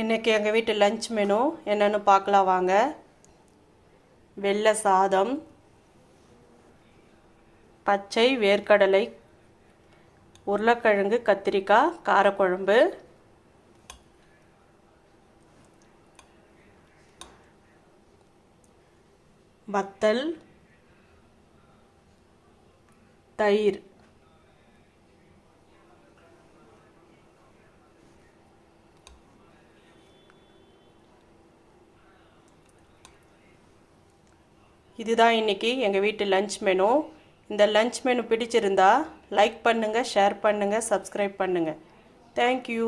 இன்றைக்கி எங்கள் வீட்டு லஞ்ச் மெனு என்னென்னு பார்க்கலாம் வாங்க. வெள்ளை சாதம், பச்சை வேர்க்கடலை, உருளைக்கிழங்கு கத்திரிக்காய் காரக்குழம்பு, வத்தல், தயிர். இதுதான் இன்றைக்கி எங்கள் வீட்டு லஞ்ச் மெனு. இந்த லஞ்ச் மெனு பிடிச்சிருந்தா லைக் பண்ணுங்கள், ஷேர் பண்ணுங்கள், சப்ஸ்கிரைப் பண்ணுங்கள். தேங்க்யூ.